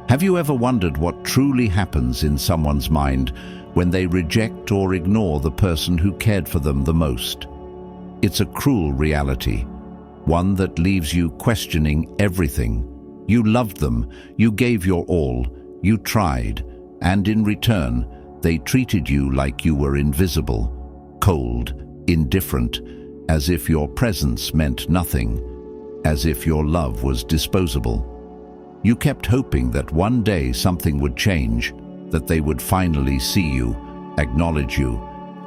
Have you ever wondered what truly happens in someone's mind when they reject or ignore the person who cared for them the most? It's a cruel reality, one that leaves you questioning everything. You loved them, you gave your all, you tried, and in return, they treated you like you were invisible, cold, indifferent, as if your presence meant nothing, as if your love was disposable. You kept hoping that one day something would change, that they would finally see you, acknowledge you,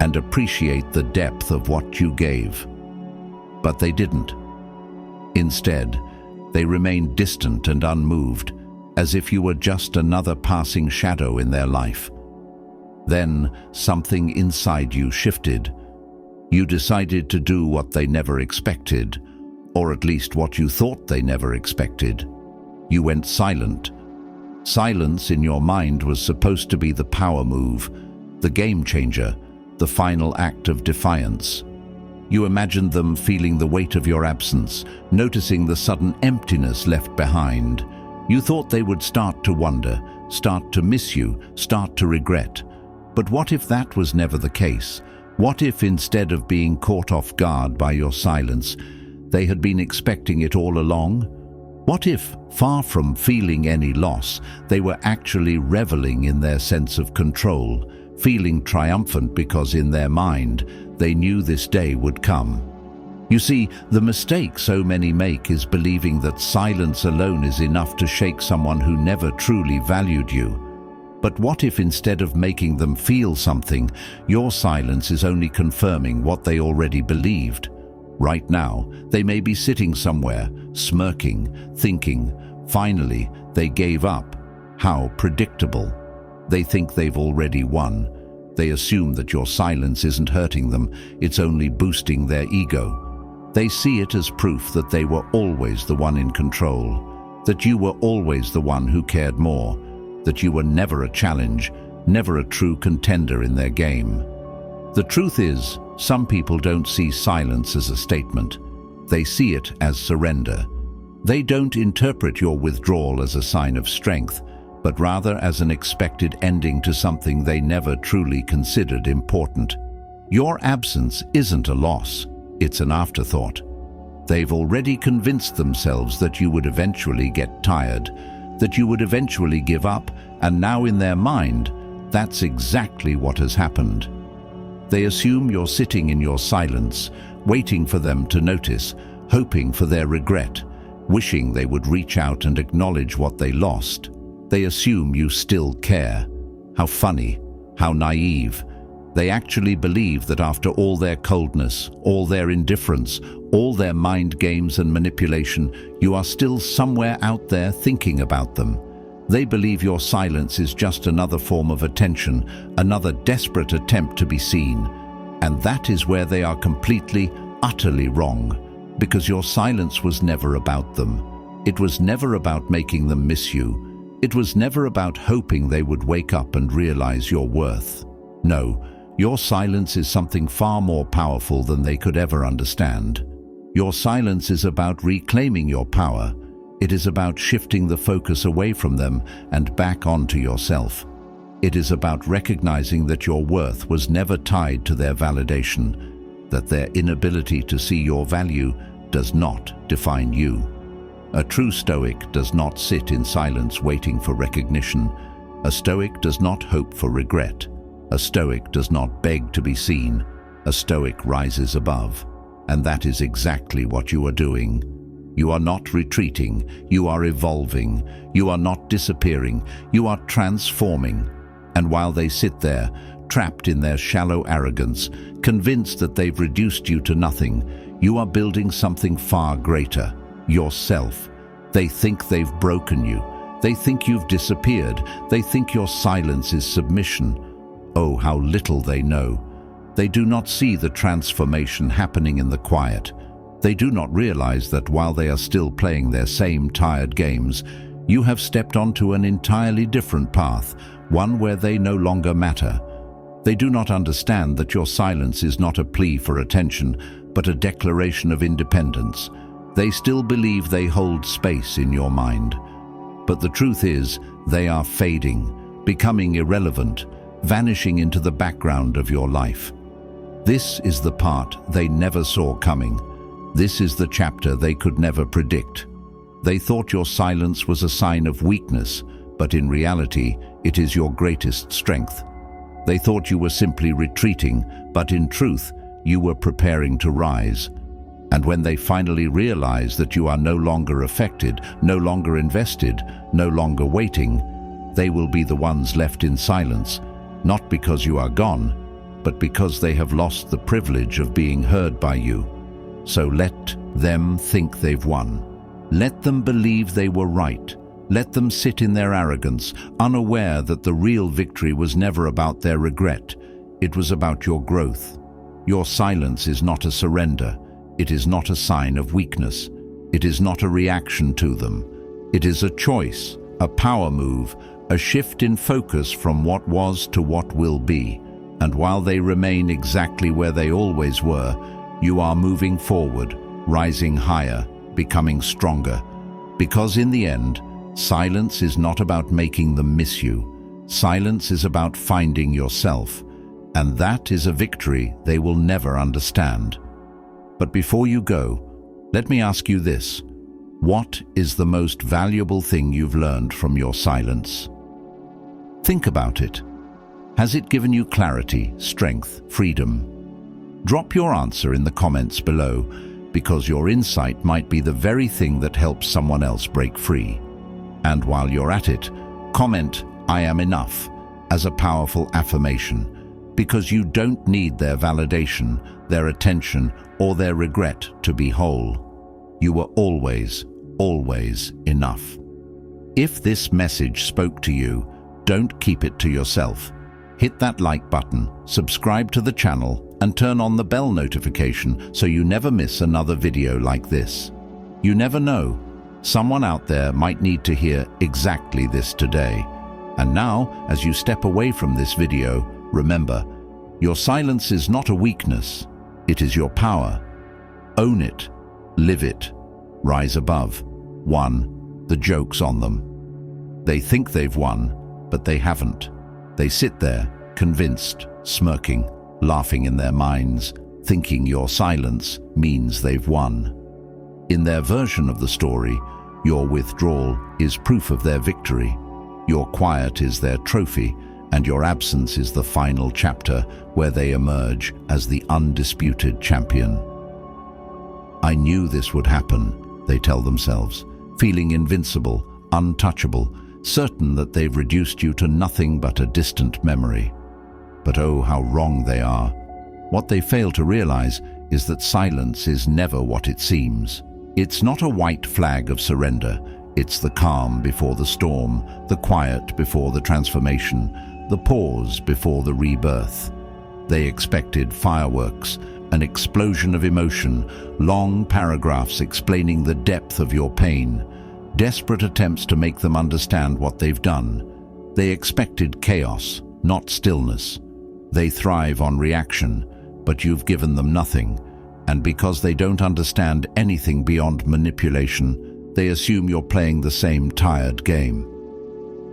and appreciate the depth of what you gave. But they didn't. Instead, they remained distant and unmoved, as if you were just another passing shadow in their life. Then something inside you shifted. You decided to do what they never expected, or at least what you thought they never expected. You went silent. Silence in your mind was supposed to be the power move, the game changer, the final act of defiance. You imagined them feeling the weight of your absence, noticing the sudden emptiness left behind. You thought they would start to wonder, start to miss you, start to regret. But what if that was never the case? What if instead of being caught off guard by your silence, they had been expecting it all along? What if, far from feeling any loss, they were actually reveling in their sense of control, feeling triumphant because in their mind, they knew this day would come? You see, the mistake so many make is believing that silence alone is enough to shake someone who never truly valued you. But what if instead of making them feel something, your silence is only confirming what they already believed? Right now, they may be sitting somewhere, smirking, thinking, finally, they gave up. How predictable. They think they've already won. They assume that your silence isn't hurting them, it's only boosting their ego. They see it as proof that they were always the one in control, that you were always the one who cared more, that you were never a challenge, never a true contender in their game. The truth is, some people don't see silence as a statement. They see it as surrender. They don't interpret your withdrawal as a sign of strength, but rather as an expected ending to something they never truly considered important. Your absence isn't a loss, it's an afterthought. They've already convinced themselves that you would eventually get tired, that you would eventually give up, and now in their mind, that's exactly what has happened. They assume you're sitting in your silence, waiting for them to notice, hoping for their regret, wishing they would reach out and acknowledge what they lost. They assume you still care. How funny, how naive. They actually believe that after all their coldness, all their indifference, all their mind games and manipulation, you are still somewhere out there thinking about them. They believe your silence is just another form of attention, another desperate attempt to be seen. And that is where they are completely, utterly wrong, because your silence was never about them. It was never about making them miss you. It was never about hoping they would wake up and realize your worth. No, your silence is something far more powerful than they could ever understand. Your silence is about reclaiming your power. It is about shifting the focus away from them and back onto yourself. It is about recognizing that your worth was never tied to their validation, that their inability to see your value does not define you. A true Stoic does not sit in silence waiting for recognition. A Stoic does not hope for regret. A Stoic does not beg to be seen. A Stoic rises above. And that is exactly what you are doing. You are not retreating, you are evolving. You are not disappearing, you are transforming. And while they sit there, trapped in their shallow arrogance, convinced that they've reduced you to nothing, you are building something far greater, yourself. They think they've broken you. They think you've disappeared. They think your silence is submission. Oh, how little they know. They do not see the transformation happening in the quiet. They do not realize that while they are still playing their same tired games, you have stepped onto an entirely different path, one where they no longer matter. They do not understand that your silence is not a plea for attention, but a declaration of independence. They still believe they hold space in your mind. But the truth is, they are fading, becoming irrelevant, vanishing into the background of your life. This is the part they never saw coming. This is the chapter they could never predict. They thought your silence was a sign of weakness, but in reality, it is your greatest strength. They thought you were simply retreating, but in truth, you were preparing to rise. And when they finally realize that you are no longer affected, no longer invested, no longer waiting, they will be the ones left in silence, not because you are gone, but because they have lost the privilege of being heard by you. So let them think they've won. Let them believe they were right. Let them sit in their arrogance, unaware that the real victory was never about their regret. It was about your growth. Your silence is not a surrender. It is not a sign of weakness. It is not a reaction to them. It is a choice, a power move, a shift in focus from what was to what will be. And while they remain exactly where they always were, you are moving forward, rising higher, becoming stronger. Because in the end, silence is not about making them miss you. Silence is about finding yourself. And that is a victory they will never understand. But before you go, let me ask you this. What is the most valuable thing you've learned from your silence? Think about it. Has it given you clarity, strength, freedom? Drop your answer in the comments below, because your insight might be the very thing that helps someone else break free. And while you're at it, comment, "I am enough," as a powerful affirmation, because you don't need their validation, their attention, or their regret to be whole. You were always, always enough. If this message spoke to you, don't keep it to yourself. Hit that like button, subscribe to the channel, and turn on the bell notification so you never miss another video like this. You never know. Someone out there might need to hear exactly this today. And now, as you step away from this video, remember, your silence is not a weakness. It is your power. Own it. Live it. Rise above. 1. The joke's on them. They think they've won, but they haven't. They sit there, convinced, smirking, laughing in their minds, thinking your silence means they've won. In their version of the story, your withdrawal is proof of their victory. Your quiet is their trophy, and your absence is the final chapter where they emerge as the undisputed champion. I knew this would happen, they tell themselves, feeling invincible, untouchable, certain that they've reduced you to nothing but a distant memory. But oh, how wrong they are. What they fail to realize is that silence is never what it seems. It's not a white flag of surrender. It's the calm before the storm, the quiet before the transformation, the pause before the rebirth. They expected fireworks, an explosion of emotion, long paragraphs explaining the depth of your pain, desperate attempts to make them understand what they've done. They expected chaos, not stillness. They thrive on reaction, but you've given them nothing. And because they don't understand anything beyond manipulation, they assume you're playing the same tired game.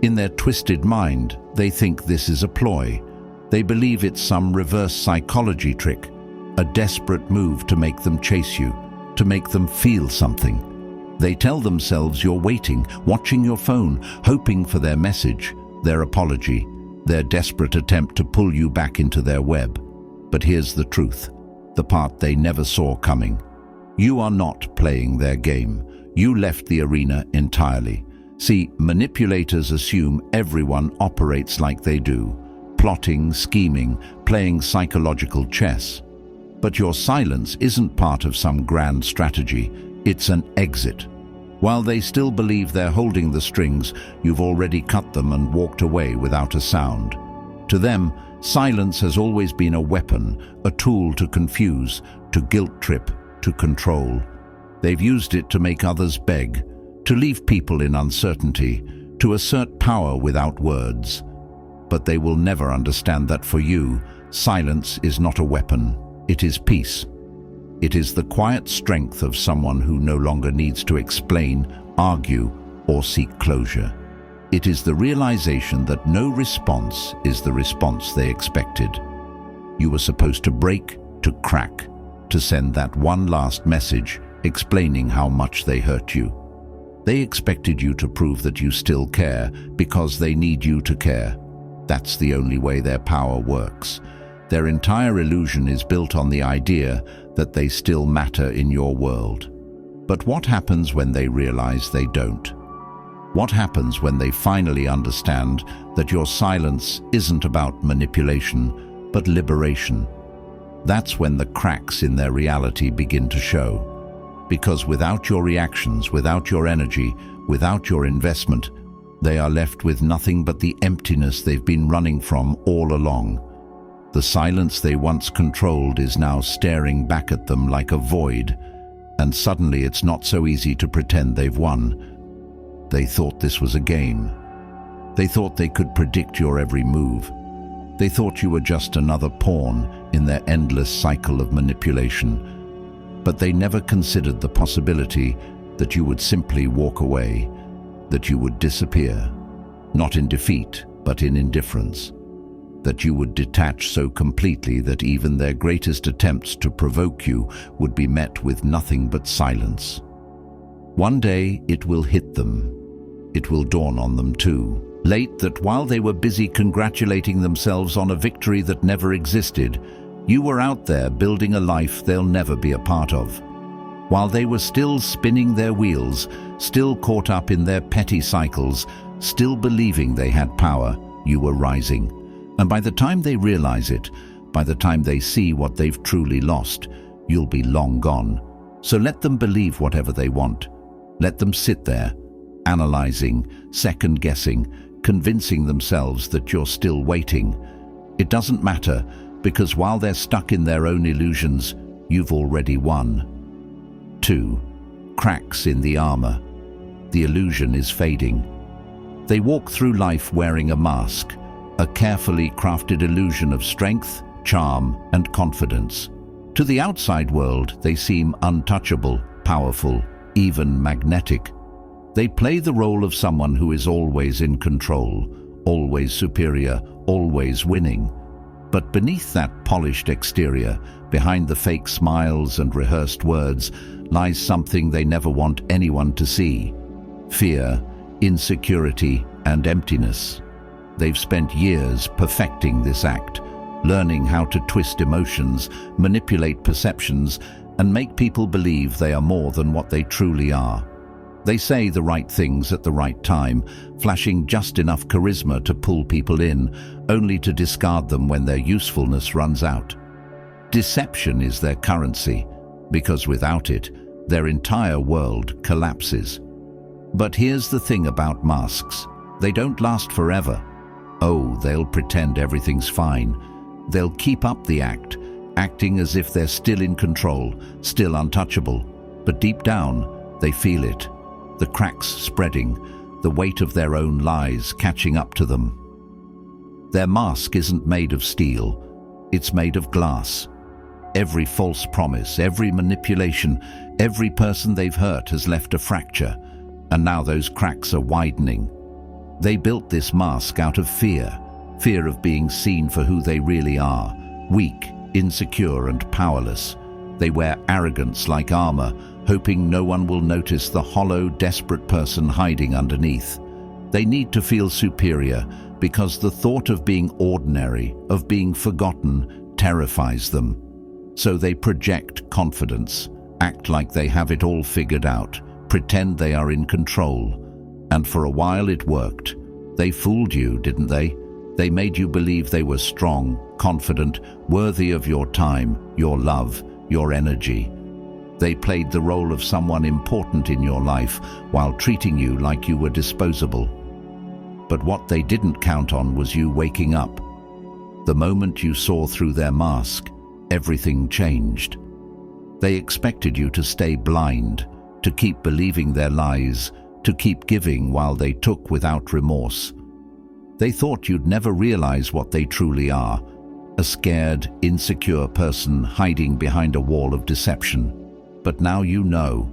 In their twisted mind, they think this is a ploy. They believe it's some reverse psychology trick, a desperate move to make them chase you, to make them feel something. They tell themselves you're waiting, watching your phone, hoping for their message, their apology, their desperate attempt to pull you back into their web. But here's the truth, the part they never saw coming. You are not playing their game. You left the arena entirely. See, manipulators assume everyone operates like they do, plotting, scheming, playing psychological chess. But your silence isn't part of some grand strategy. It's an exit. While they still believe they're holding the strings, you've already cut them and walked away without a sound. To them, silence has always been a weapon, a tool to confuse, to guilt trip, to control. They've used it to make others beg, to leave people in uncertainty, to assert power without words. But they will never understand that for you, silence is not a weapon, it is peace. It is the quiet strength of someone who no longer needs to explain, argue, or seek closure. It is the realization that no response is the response they expected. You were supposed to break, to crack, to send that one last message explaining how much they hurt you. They expected you to prove that you still care because they need you to care. That's the only way their power works. Their entire illusion is built on the idea that they still matter in your world. But what happens when they realize they don't? What happens when they finally understand that your silence isn't about manipulation, but liberation? That's when the cracks in their reality begin to show. Because without your reactions, without your energy, without your investment, they are left with nothing but the emptiness they've been running from all along. The silence they once controlled is now staring back at them like a void, and suddenly it's not so easy to pretend they've won. They thought this was a game. They thought they could predict your every move. They thought you were just another pawn in their endless cycle of manipulation. But they never considered the possibility that you would simply walk away, that you would disappear, not in defeat, but in indifference, that you would detach so completely that even their greatest attempts to provoke you would be met with nothing but silence. One day it will hit them. It will dawn on them too, late, that while they were busy congratulating themselves on a victory that never existed, you were out there building a life they'll never be a part of. While they were still spinning their wheels, still caught up in their petty cycles, still believing they had power, you were rising. And by the time they realize it, by the time they see what they've truly lost, you'll be long gone. So let them believe whatever they want. Let them sit there, analyzing, second-guessing, convincing themselves that you're still waiting. It doesn't matter, because while they're stuck in their own illusions, you've already won. 2. Cracks in the armor. The illusion is fading. They walk through life wearing a mask, a carefully crafted illusion of strength, charm, and confidence. To the outside world, they seem untouchable, powerful, even magnetic. They play the role of someone who is always in control, always superior, always winning. But beneath that polished exterior, behind the fake smiles and rehearsed words, lies something they never want anyone to see: fear, insecurity, and emptiness. They've spent years perfecting this act, learning how to twist emotions, manipulate perceptions, and make people believe they are more than what they truly are. They say the right things at the right time, flashing just enough charisma to pull people in, only to discard them when their usefulness runs out. Deception is their currency, because without it, their entire world collapses. But here's the thing about masks: they don't last forever. Oh, they'll pretend everything's fine. They'll keep up the act, acting as if they're still in control, still untouchable. But deep down, they feel it. The cracks spreading, the weight of their own lies catching up to them. Their mask isn't made of steel, it's made of glass. Every false promise, every manipulation, every person they've hurt has left a fracture, and now those cracks are widening. They built this mask out of fear, fear of being seen for who they really are, weak, insecure, and powerless. They wear arrogance like armor, hoping no one will notice the hollow, desperate person hiding underneath. They need to feel superior because the thought of being ordinary, of being forgotten, terrifies them. So they project confidence, act like they have it all figured out, pretend they are in control. And for a while it worked. They fooled you, didn't they? They made you believe they were strong, confident, worthy of your time, your love, your energy. They played the role of someone important in your life while treating you like you were disposable. But what they didn't count on was you waking up. The moment you saw through their mask, everything changed. They expected you to stay blind, to keep believing their lies, to keep giving while they took without remorse. They thought you'd never realize what they truly are: a scared, insecure person hiding behind a wall of deception. But now you know.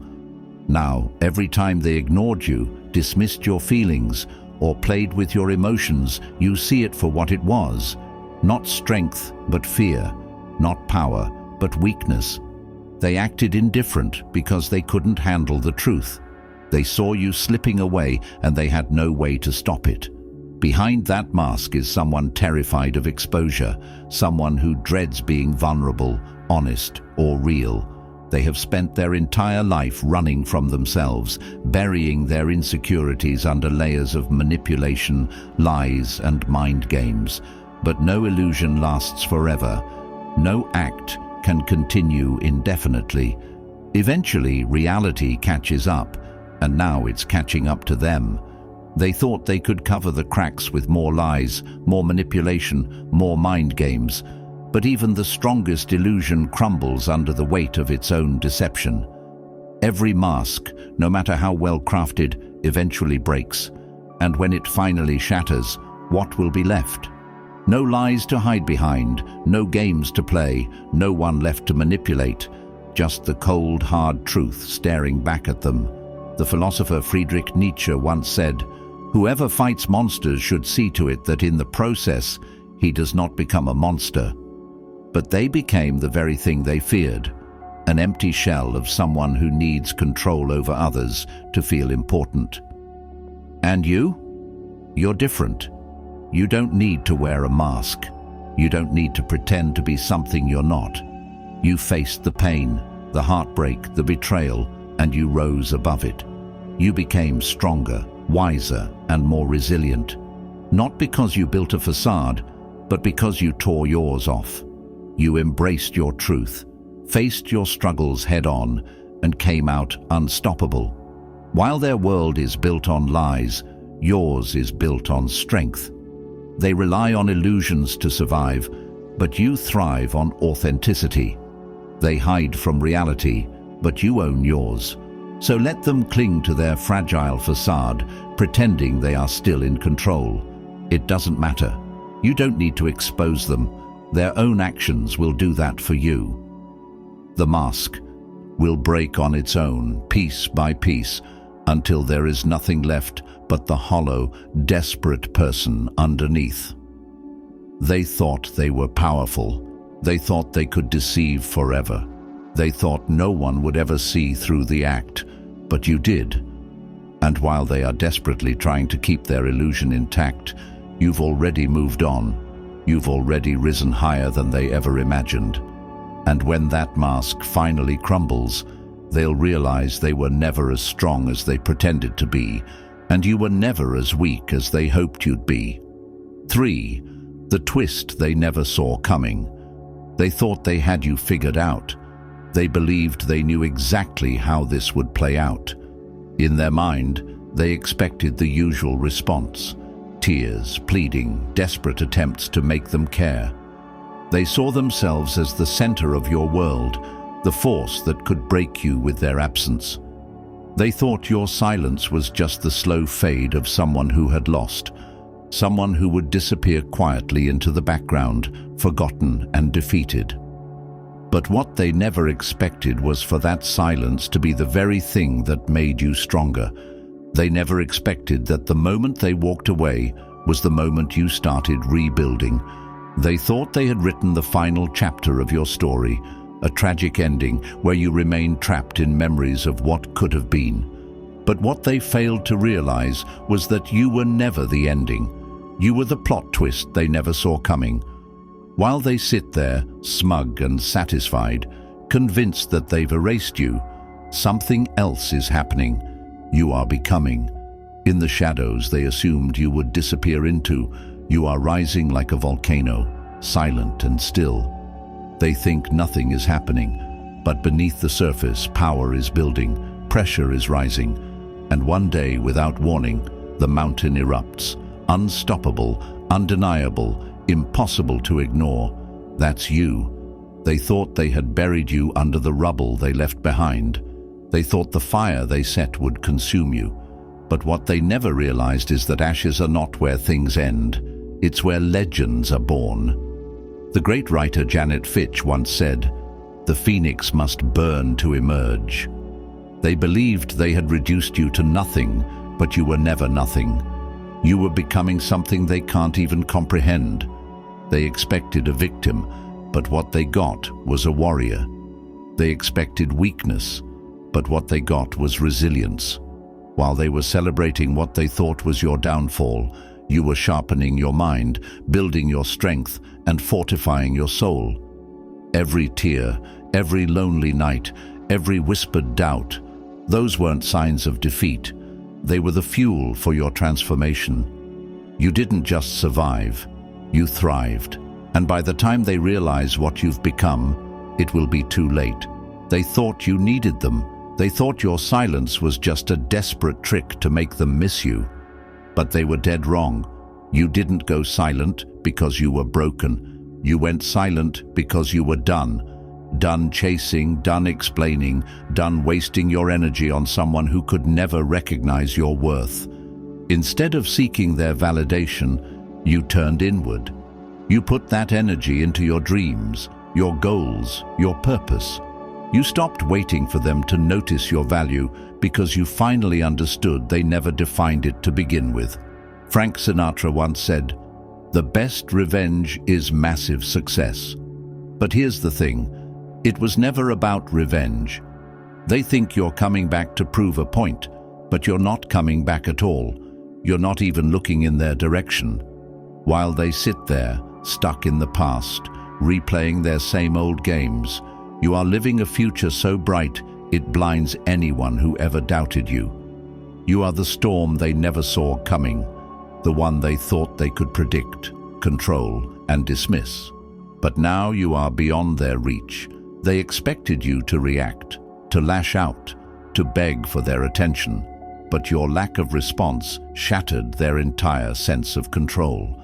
Now, every time they ignored you, dismissed your feelings, or played with your emotions, you see it for what it was. Not strength, but fear. Not power, but weakness. They acted indifferent because they couldn't handle the truth. They saw you slipping away and they had no way to stop it. Behind that mask is someone terrified of exposure, someone who dreads being vulnerable, honest, or real. They have spent their entire life running from themselves, burying their insecurities under layers of manipulation, lies, and mind games. But no illusion lasts forever. No act can continue indefinitely. Eventually, reality catches up, and now it's catching up to them. They thought they could cover the cracks with more lies, more manipulation, more mind games. But even the strongest illusion crumbles under the weight of its own deception. Every mask, no matter how well crafted, eventually breaks. And when it finally shatters, what will be left? No lies to hide behind, no games to play, no one left to manipulate. Just the cold, hard truth staring back at them. The philosopher Friedrich Nietzsche once said, "Whoever fights monsters should see to it that in the process he does not become a monster." But they became the very thing they feared, an empty shell of someone who needs control over others to feel important. And you? You're different. You don't need to wear a mask. You don't need to pretend to be something you're not. You faced the pain, the heartbreak, the betrayal, and you rose above it. You became stronger, wiser, and more resilient. Not because you built a facade, but because you tore yours off. You embraced your truth, faced your struggles head-on, and came out unstoppable. While their world is built on lies, yours is built on strength. They rely on illusions to survive, but you thrive on authenticity. They hide from reality, but you own yours. So let them cling to their fragile facade, pretending they are still in control. It doesn't matter. You don't need to expose them. Their own actions will do that for you. The mask will break on its own, piece by piece, until there is nothing left but the hollow, desperate person underneath. They thought they were powerful. They thought they could deceive forever. They thought no one would ever see through the act, but you did. And while they are desperately trying to keep their illusion intact, you've already moved on. You've already risen higher than they ever imagined. And when that mask finally crumbles, they'll realize they were never as strong as they pretended to be, and you were never as weak as they hoped you'd be. 3. The twist they never saw coming. They thought they had you figured out. They believed they knew exactly how this would play out. In their mind, they expected the usual response: tears, pleading, desperate attempts to make them care. They saw themselves as the center of your world, the force that could break you with their absence. They thought your silence was just the slow fade of someone who had lost, someone who would disappear quietly into the background, forgotten and defeated. But what they never expected was for that silence to be the very thing that made you stronger. They never expected that the moment they walked away was the moment you started rebuilding. They thought they had written the final chapter of your story, a tragic ending where you remained trapped in memories of what could have been. But what they failed to realize was that you were never the ending. You were the plot twist they never saw coming. While they sit there, smug and satisfied, convinced that they've erased you, something else is happening. You are becoming. In the shadows they assumed you would disappear into, you are rising like a volcano, silent and still. They think nothing is happening, but beneath the surface, power is building, pressure is rising, and one day, without warning, the mountain erupts, unstoppable, undeniable, impossible to ignore. That's you. They thought they had buried you under the rubble they left behind. They thought the fire they set would consume you. But what they never realized is that ashes are not where things end. It's where legends are born. The great writer Janet Fitch once said, "The phoenix must burn to emerge." They believed they had reduced you to nothing, but you were never nothing. You were becoming something they can't even comprehend. They expected a victim, but what they got was a warrior. They expected weakness, but what they got was resilience. While they were celebrating what they thought was your downfall, you were sharpening your mind, building your strength, and fortifying your soul. Every tear, every lonely night, every whispered doubt, those weren't signs of defeat. They were the fuel for your transformation. You didn't just survive, you thrived. And by the time they realize what you've become, it will be too late. They thought you needed them. They thought your silence was just a desperate trick to make them miss you. But they were dead wrong. You didn't go silent because you were broken. You went silent because you were done. Done chasing, done explaining, done wasting your energy on someone who could never recognize your worth. Instead of seeking their validation, you turned inward. You put that energy into your dreams, your goals, your purpose. You stopped waiting for them to notice your value because you finally understood they never defined it to begin with. Frank Sinatra once said, "The best revenge is massive success." But here's the thing, it was never about revenge. They think you're coming back to prove a point, but you're not coming back at all. You're not even looking in their direction. While they sit there, stuck in the past, replaying their same old games, you are living a future so bright it blinds anyone who ever doubted you. You are the storm they never saw coming, the one they thought they could predict, control, and dismiss. But now you are beyond their reach. They expected you to react, to lash out, to beg for their attention. But your lack of response shattered their entire sense of control.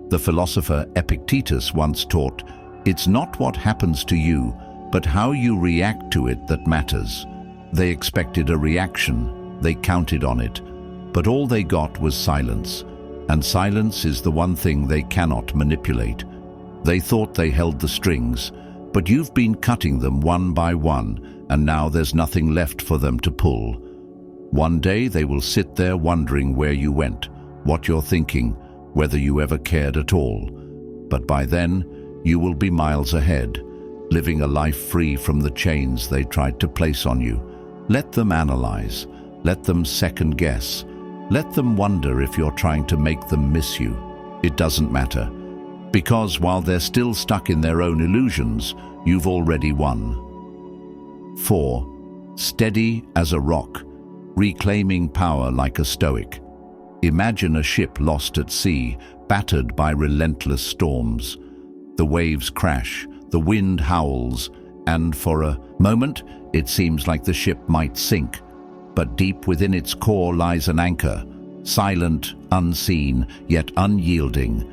The philosopher Epictetus once taught, "It's not what happens to you, but how you react to it that matters." They expected a reaction, they counted on it, but all they got was silence. And silence is the one thing they cannot manipulate. They thought they held the strings, but you've been cutting them one by one, and now there's nothing left for them to pull. One day they will sit there wondering where you went, what you're thinking, whether you ever cared at all. But by then, you will be miles ahead, living a life free from the chains they tried to place on you. Let them analyze, let them second guess, let them wonder if you're trying to make them miss you. It doesn't matter, because while they're still stuck in their own illusions, you've already won. 4. Steady as a rock, reclaiming power like a Stoic. Imagine a ship lost at sea, battered by relentless storms. The waves crash, the wind howls, and for a moment, it seems like the ship might sink. But deep within its core lies an anchor, silent, unseen, yet unyielding.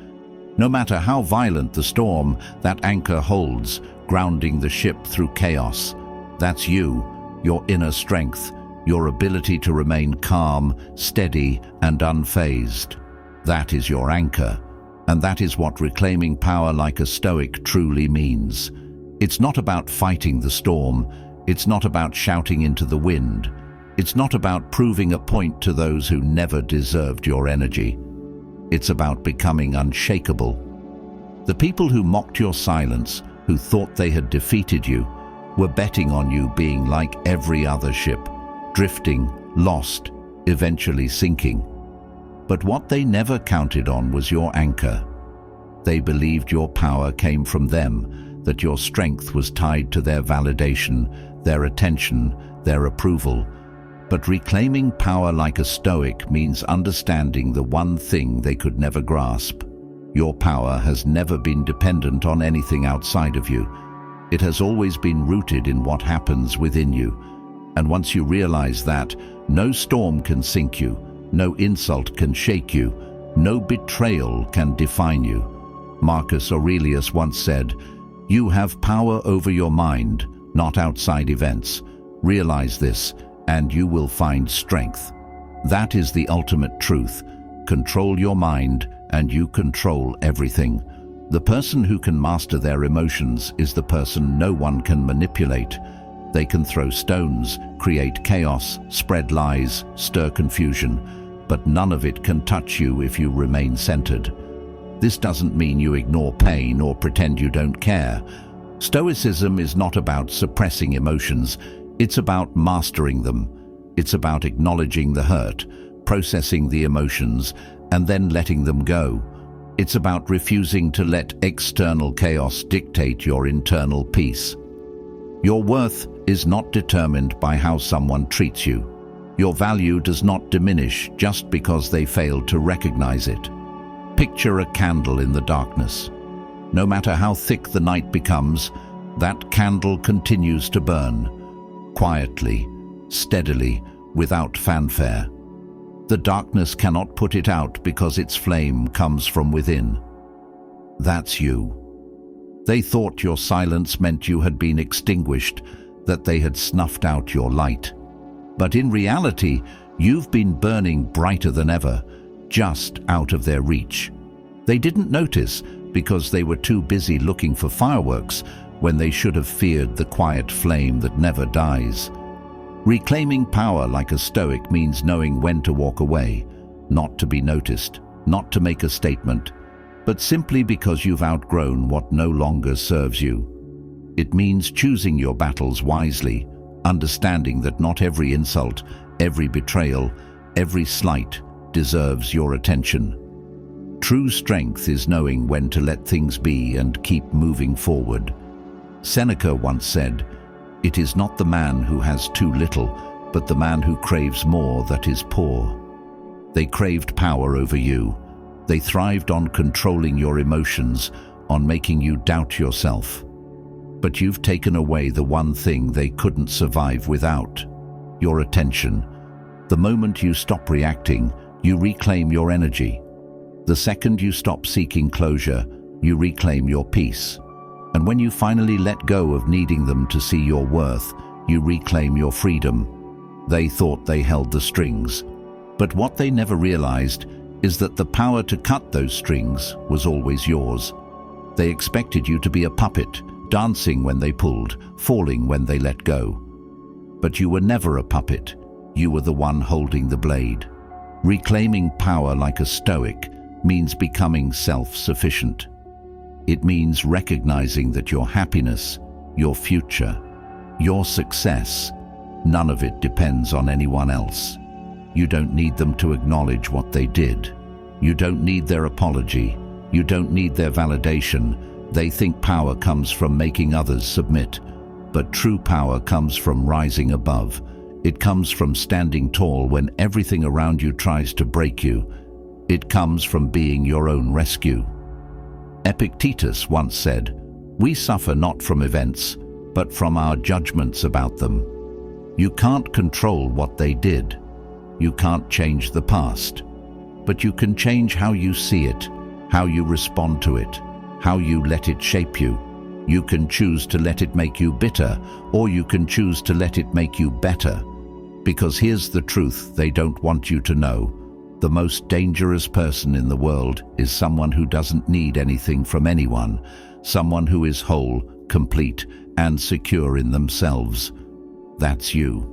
No matter how violent the storm, that anchor holds, grounding the ship through chaos. That's you, your inner strength, your ability to remain calm, steady, and unfazed. That is your anchor, and that is what reclaiming power like a Stoic truly means. It's not about fighting the storm, it's not about shouting into the wind, it's not about proving a point to those who never deserved your energy. It's about becoming unshakable. The people who mocked your silence, who thought they had defeated you, were betting on you being like every other ship, drifting, lost, eventually sinking. But what they never counted on was your anchor. They believed your power came from them, that your strength was tied to their validation, their attention, their approval. But reclaiming power like a Stoic means understanding the one thing they could never grasp. Your power has never been dependent on anything outside of you. It has always been rooted in what happens within you. And once you realize that, no storm can sink you, no insult can shake you, no betrayal can define you. Marcus Aurelius once said, "You have power over your mind, not outside events. Realize this, and you will find strength." That is the ultimate truth. Control your mind, and you control everything. The person who can master their emotions is the person no one can manipulate. They can throw stones, create chaos, spread lies, stir confusion. but none of it can touch you if you remain centered. This doesn't mean you ignore pain or pretend you don't care. Stoicism is not about suppressing emotions, it's about mastering them. It's about acknowledging the hurt, processing the emotions, and then letting them go. It's about refusing to let external chaos dictate your internal peace. Your worth is not determined by how someone treats you. Your value does not diminish just because they failed to recognize it. Picture a candle in the darkness. No matter how thick the night becomes, that candle continues to burn, quietly, steadily, without fanfare. The darkness cannot put it out because its flame comes from within. That's you. They thought your silence meant you had been extinguished, that they had snuffed out your light. But in reality, you've been burning brighter than ever, just out of their reach. They didn't notice because they were too busy looking for fireworks when they should have feared the quiet flame that never dies. Reclaiming power like a Stoic means knowing when to walk away, not to be noticed, not to make a statement, but simply because you've outgrown what no longer serves you. It means choosing your battles wisely, understanding that not every insult, every betrayal, every slight deserves your attention. True strength is knowing when to let things be and keep moving forward. Seneca once said, "It is not the man who has too little, but the man who craves more that is poor." They craved power over you. They thrived on controlling your emotions, on making you doubt yourself. But you've taken away the one thing they couldn't survive without: your attention. The moment you stop reacting, you reclaim your energy. The second you stop seeking closure, you reclaim your peace. And when you finally let go of needing them to see your worth, you reclaim your freedom. They thought they held the strings, but what they never realized is that the power to cut those strings was always yours. They expected you to be a puppet, dancing when they pulled, falling when they let go. But you were never a puppet. You were the one holding the blade. Reclaiming power like a Stoic means becoming self-sufficient. It means recognizing that your happiness, your future, your success, none of it depends on anyone else. You don't need them to acknowledge what they did. You don't need their apology. You don't need their validation. They think power comes from making others submit. But true power comes from rising above. It comes from standing tall when everything around you tries to break you. It comes from being your own rescue. Epictetus once said, "We suffer not from events, but from our judgments about them." You can't control what they did. You can't change the past. But you can change how you see it, how you respond to it, how you let it shape you. You can choose to let it make you bitter, or you can choose to let it make you better. Because here's the truth they don't want you to know. The most dangerous person in the world is someone who doesn't need anything from anyone, someone who is whole, complete, and secure in themselves. That's you.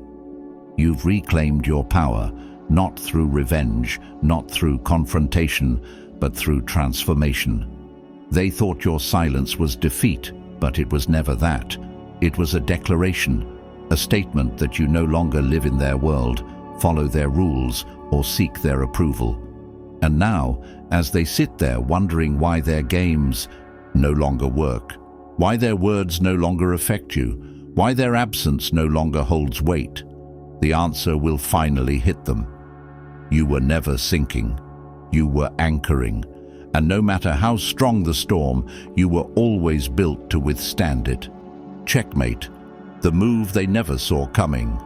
You've reclaimed your power, not through revenge, not through confrontation, but through transformation. They thought your silence was defeat, but it was never that. It was a declaration, a statement that you no longer live in their world, follow their rules, or seek their approval. And now, as they sit there wondering why their games no longer work, why their words no longer affect you, why their absence no longer holds weight, the answer will finally hit them. You were never sinking. You were anchoring. And no matter how strong the storm, you were always built to withstand it. Checkmate, the move they never saw coming.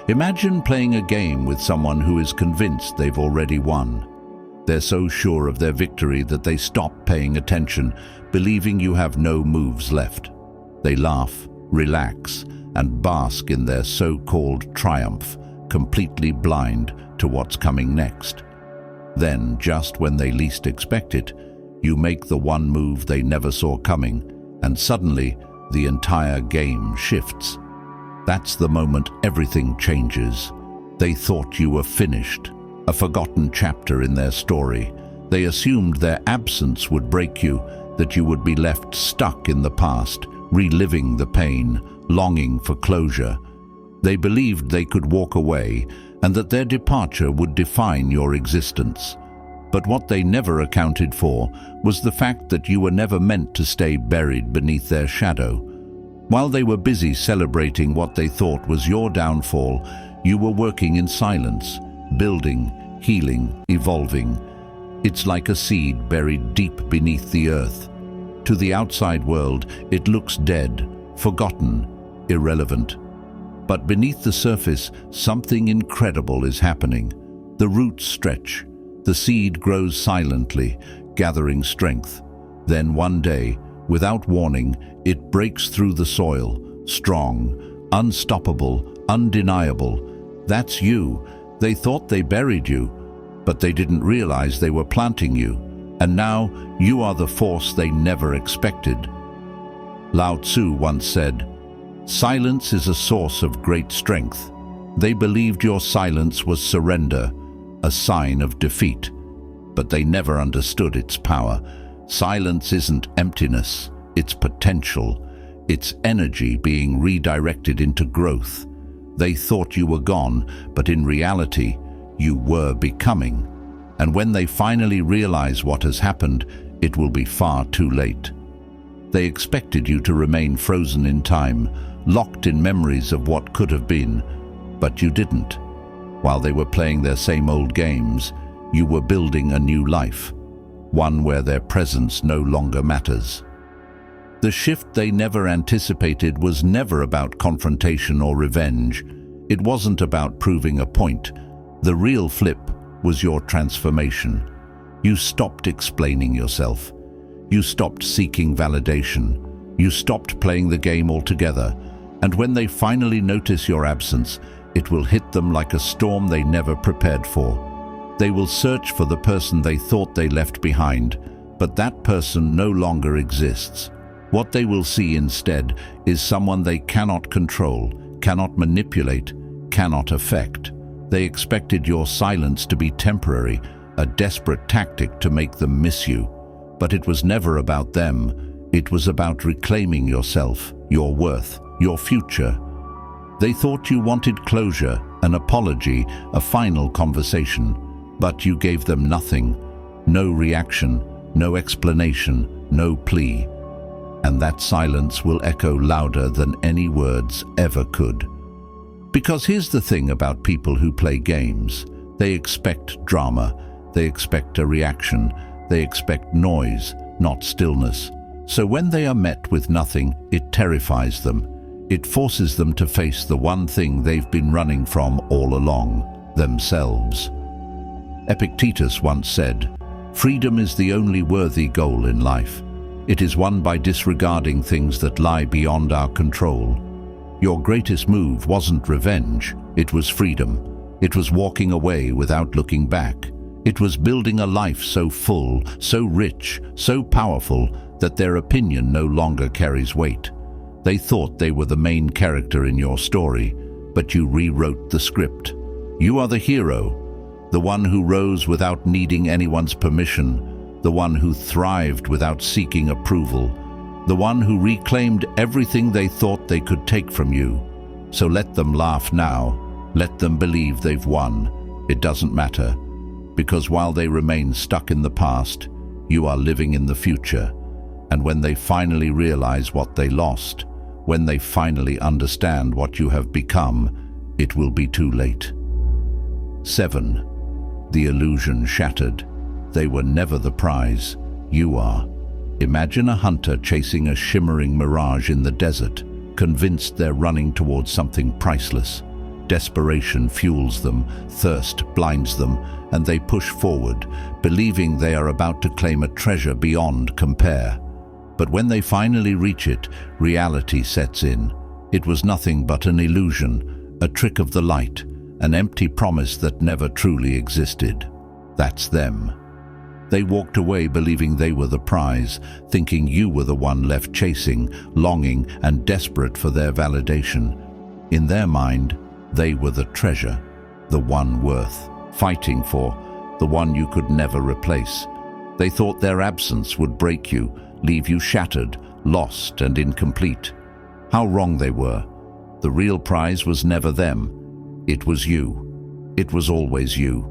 Imagine playing a game with someone who is convinced they've already won. They're so sure of their victory that they stop paying attention, believing you have no moves left. They laugh, relax, and bask in their so-called triumph, completely blind to what's coming next. Then, just when they least expect it, you make the one move they never saw coming, and suddenly the entire game shifts. That's the moment everything changes. They thought you were finished. a forgotten chapter in their story. They assumed their absence would break you, that you would be left stuck in the past, reliving the pain, longing for closure. They believed they could walk away and that their departure would define your existence. But what they never accounted for was the fact that you were never meant to stay buried beneath their shadow. While they were busy celebrating what they thought was your downfall, you were working in silence, building, healing, evolving. It's like a seed buried deep beneath the earth. To the outside world, it looks dead, forgotten, irrelevant. But beneath the surface, something incredible is happening. The roots stretch. The seed grows silently, gathering strength. Then one day, without warning, it breaks through the soil, strong, unstoppable, undeniable. That's you. They thought they buried you, but they didn't realize they were planting you. And now you are the force they never expected. Lao Tzu once said, "Silence is a source of great strength." They believed your silence was surrender, a sign of defeat. But they never understood its power. Silence isn't emptiness, it's potential. It's energy being redirected into growth. They thought you were gone, but in reality, you were becoming. And when they finally realize what has happened, it will be far too late. They expected you to remain frozen in time, locked in memories of what could have been, but you didn't. While they were playing their same old games, you were building a new life, one where their presence no longer matters. The shift they never anticipated was never about confrontation or revenge. It wasn't about proving a point. The real flip was your transformation. You stopped explaining yourself. You stopped seeking validation. You stopped playing the game altogether. And when they finally notice your absence, it will hit them like a storm they never prepared for. They will search for the person they thought they left behind, but that person no longer exists. What they will see instead is someone they cannot control, cannot manipulate, cannot affect. They expected your silence to be temporary, a desperate tactic to make them miss you. But it was never about them. It was about reclaiming yourself, your worth, your future. They thought you wanted closure, an apology, a final conversation. But you gave them nothing, no reaction, no explanation, no plea. And that silence will echo louder than any words ever could. Because here's the thing about people who play games. They expect drama, they expect a reaction, they expect noise, not stillness. So when they are met with nothing, it terrifies them. It forces them to face the one thing they've been running from all along, themselves. Epictetus once said, "Freedom is the only worthy goal in life. It is won by disregarding things that lie beyond our control." Your greatest move wasn't revenge, it was freedom. It was walking away without looking back. It was building a life so full, so rich, so powerful that their opinion no longer carries weight. They thought they were the main character in your story, but you rewrote the script. You are the hero, the one who rose without needing anyone's permission, the one who thrived without seeking approval, the one who reclaimed everything they thought they could take from you. So let them laugh now, let them believe they've won. It doesn't matter, because while they remain stuck in the past, you are living in the future. And when they finally realize what they lost, when they finally understand what you have become, it will be too late. 7. The illusion shattered. They were never the prize. You are. Imagine a hunter chasing a shimmering mirage in the desert, convinced they're running towards something priceless. Desperation fuels them, thirst blinds them, and they push forward, believing they are about to claim a treasure beyond compare. But when they finally reach it, reality sets in. It was nothing but an illusion, a trick of the light, an empty promise that never truly existed. That's them. They walked away believing they were the prize, thinking you were the one left chasing, longing, and desperate for their validation. In their mind, they were the treasure, the one worth fighting for, the one you could never replace. They thought their absence would break you, leave you shattered, lost and incomplete. How wrong they were. The real prize was never them. It was you. It was always you.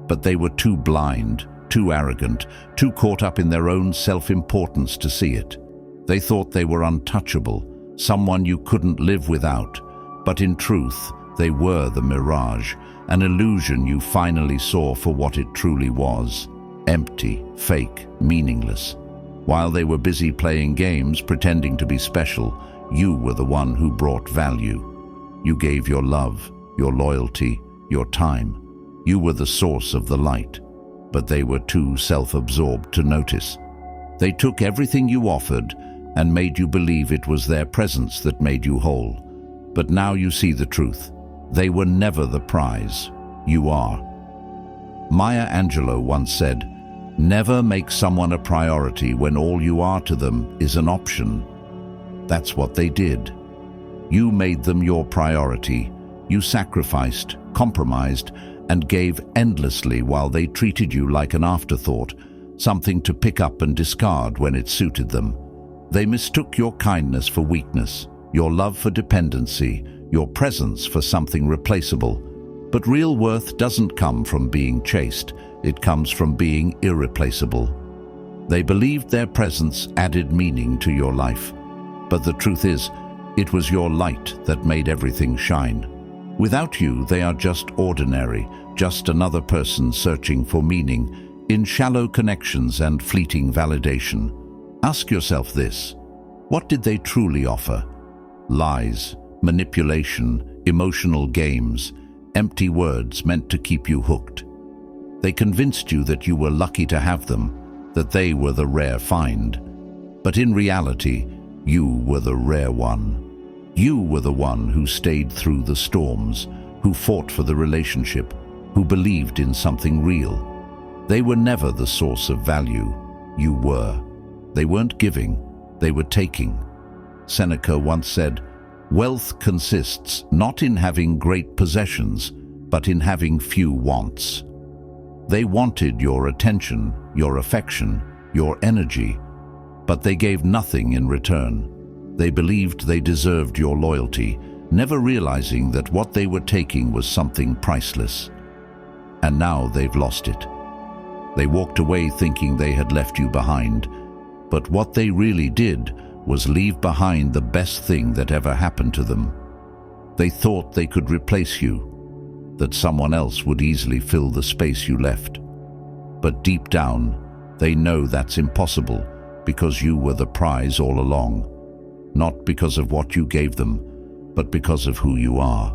But they were too blind, too arrogant, too caught up in their own self-importance to see it. They thought they were untouchable, someone you couldn't live without. But in truth, they were the mirage, an illusion you finally saw for what it truly was. Empty, fake, meaningless. While they were busy playing games, pretending to be special, you were the one who brought value. You gave your love, your loyalty, your time. You were the source of the light, but they were too self-absorbed to notice. They took everything you offered and made you believe it was their presence that made you whole. But now you see the truth. They were never the prize. You are. Maya Angelou once said, "Never make someone a priority when all you are to them is an option." That's what they did. You made them your priority. You sacrificed, compromised, and gave endlessly while they treated you like an afterthought, something to pick up and discard when it suited them. They mistook your kindness for weakness, your love for dependency, your presence for something replaceable. But real worth doesn't come from being chased, it comes from being irreplaceable. They believed their presence added meaning to your life. But the truth is, it was your light that made everything shine. Without you, they are just ordinary, just another person searching for meaning, in shallow connections and fleeting validation. Ask yourself this: what did they truly offer? Lies, manipulation, emotional games, empty words meant to keep you hooked. They convinced you that you were lucky to have them, that they were the rare find. But in reality, you were the rare one. You were the one who stayed through the storms, who fought for the relationship, who believed in something real. They were never the source of value. You were. They weren't giving, they were taking. Seneca once said, "Wealth consists not in having great possessions, but in having few wants." They wanted your attention, your affection, your energy, but they gave nothing in return. They believed they deserved your loyalty, never realizing that what they were taking was something priceless. And now they've lost it. They walked away thinking they had left you behind, but what they really did was leave behind the best thing that ever happened to them. They thought they could replace you, that someone else would easily fill the space you left. But deep down, they know that's impossible because you were the prize all along. Not because of what you gave them, but because of who you are.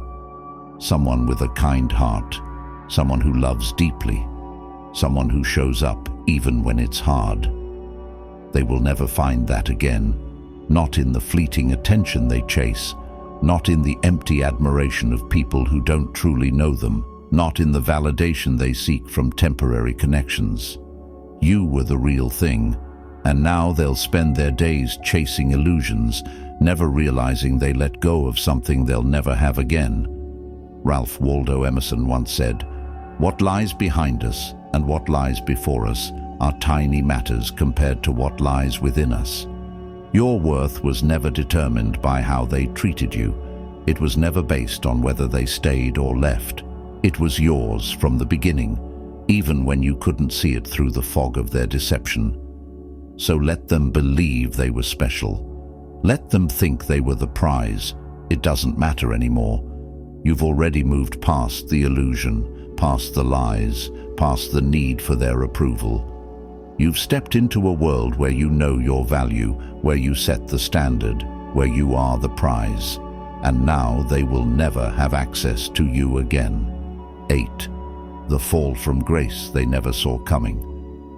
Someone with a kind heart, someone who loves deeply, someone who shows up even when it's hard. They will never find that again, not in the fleeting attention they chase, not in the empty admiration of people who don't truly know them, not in the validation they seek from temporary connections. You were the real thing, and now they'll spend their days chasing illusions, never realizing they let go of something they'll never have again. Ralph Waldo Emerson once said, "What lies behind us and what lies before us are tiny matters compared to what lies within us." Your worth was never determined by how they treated you. It was never based on whether they stayed or left. It was yours from the beginning, even when you couldn't see it through the fog of their deception. So let them believe they were special. Let them think they were the prize. It doesn't matter anymore. You've already moved past the illusion, past the lies, past the need for their approval. You've stepped into a world where you know your value, where you set the standard, where you are the prize. And now they will never have access to you again. 8. The fall from grace they never saw coming.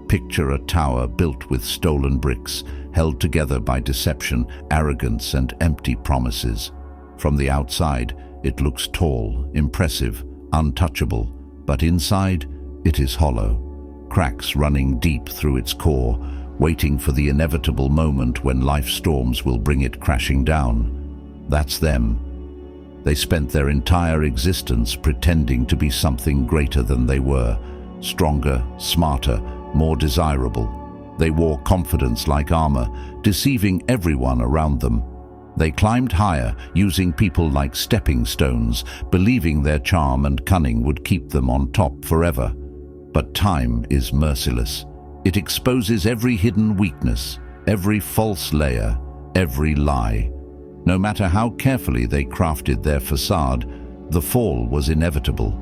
Picture a tower built with stolen bricks, held together by deception, arrogance, and empty promises. From the outside, it looks tall, impressive, untouchable, but inside, it is hollow, cracks running deep through its core, waiting for the inevitable moment when life storms will bring it crashing down. That's them. They spent their entire existence pretending to be something greater than they were, stronger, smarter, more desirable. They wore confidence like armor, deceiving everyone around them. They climbed higher, using people like stepping stones, believing their charm and cunning would keep them on top forever. But time is merciless. It exposes every hidden weakness, every false layer, every lie. No matter how carefully they crafted their facade, the fall was inevitable.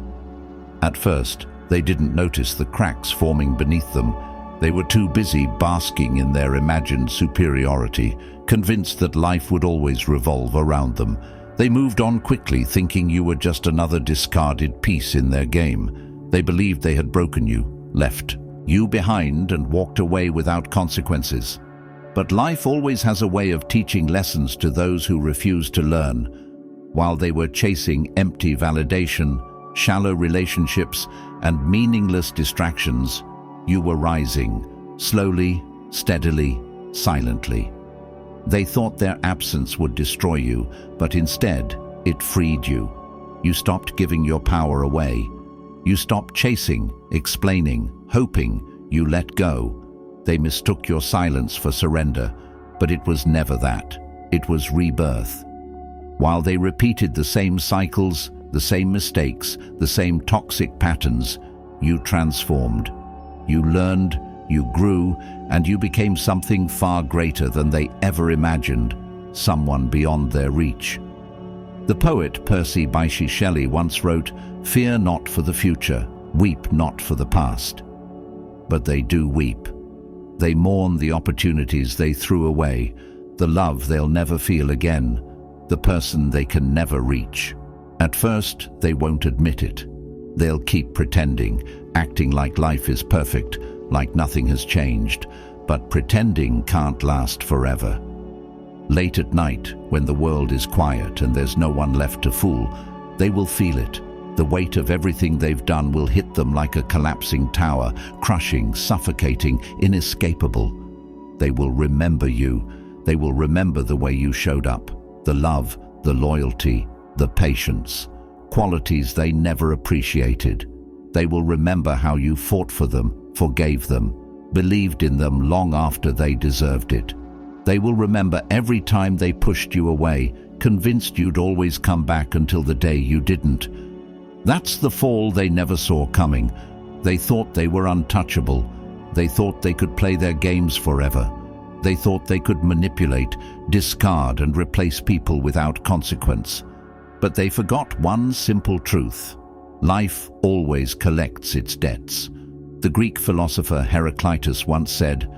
At first, they didn't notice the cracks forming beneath them. They were too busy basking in their imagined superiority, convinced that life would always revolve around them. They moved on quickly, thinking you were just another discarded piece in their game. They believed they had broken you, left you behind, and walked away without consequences. But life always has a way of teaching lessons to those who refuse to learn. While they were chasing empty validation, shallow relationships, and meaningless distractions, you were rising, slowly, steadily, silently. They thought their absence would destroy you, but instead, it freed you. You stopped giving your power away. You stopped chasing, explaining, hoping. You let go. They mistook your silence for surrender, but it was never that. It was rebirth. While they repeated the same cycles, the same mistakes, the same toxic patterns, you transformed. You learned, you grew, and you became something far greater than they ever imagined, someone beyond their reach. The poet Percy Bysshe Shelley once wrote, "Fear not for the future, weep not for the past." But they do weep. They mourn the opportunities they threw away, the love they'll never feel again, the person they can never reach. At first, they won't admit it. They'll keep pretending, acting like life is perfect, like nothing has changed. But pretending can't last forever. Late at night, when the world is quiet and there's no one left to fool, they will feel it. The weight of everything they've done will hit them like a collapsing tower, crushing, suffocating, inescapable. They will remember you. They will remember the way you showed up, the love, the loyalty, the patience, qualities they never appreciated. They will remember how you fought for them, forgave them, believed in them long after they deserved it. They will remember every time they pushed you away, convinced you'd always come back until the day you didn't. That's the fall they never saw coming. They thought they were untouchable. They thought they could play their games forever. They thought they could manipulate, discard, and replace people without consequence. But they forgot one simple truth. Life always collects its debts. The Greek philosopher Heraclitus once said,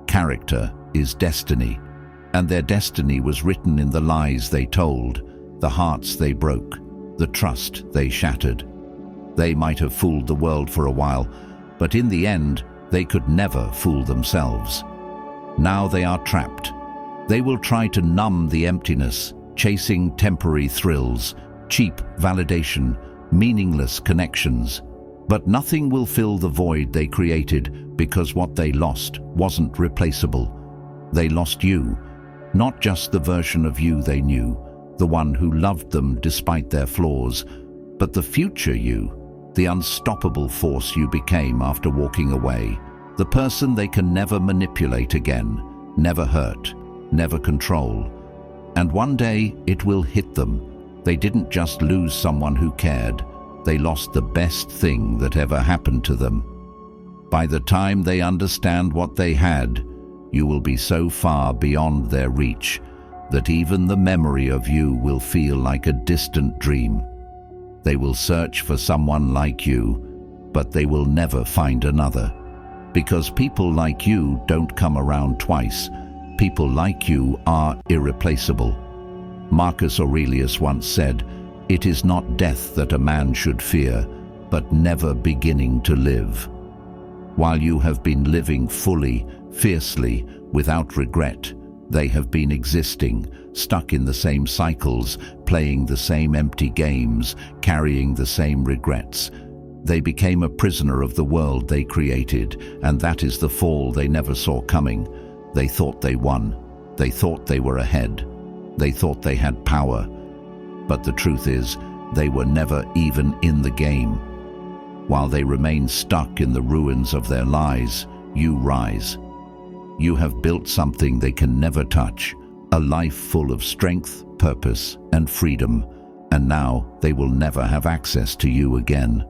"Character is destiny," and their destiny was written in the lies they told, the hearts they broke, the trust they shattered. They might have fooled the world for a while, but in the end, they could never fool themselves. Now they are trapped. They will try to numb the emptiness, chasing temporary thrills, cheap validation, meaningless connections. But nothing will fill the void they created, because what they lost wasn't replaceable. They lost you, not just the version of you they knew, the one who loved them despite their flaws, but the future you, the unstoppable force you became after walking away, the person they can never manipulate again, never hurt, never control. And one day it will hit them. They didn't just lose someone who cared, they lost the best thing that ever happened to them. By the time they understand what they had, you will be so far beyond their reach that even the memory of you will feel like a distant dream. They will search for someone like you, but they will never find another. Because people like you don't come around twice. People like you are irreplaceable. Marcus Aurelius once said, "It is not death that a man should fear, but never beginning to live." While you have been living fully, fiercely, without regret, they have been existing, stuck in the same cycles, playing the same empty games, carrying the same regrets. They became a prisoner of the world they created, and that is the fall they never saw coming. They thought they won. They thought they were ahead. They thought they had power. But the truth is, they were never even in the game. While they remain stuck in the ruins of their lies, you rise. You have built something they can never touch, a life full of strength, purpose, and freedom, and now they will never have access to you again.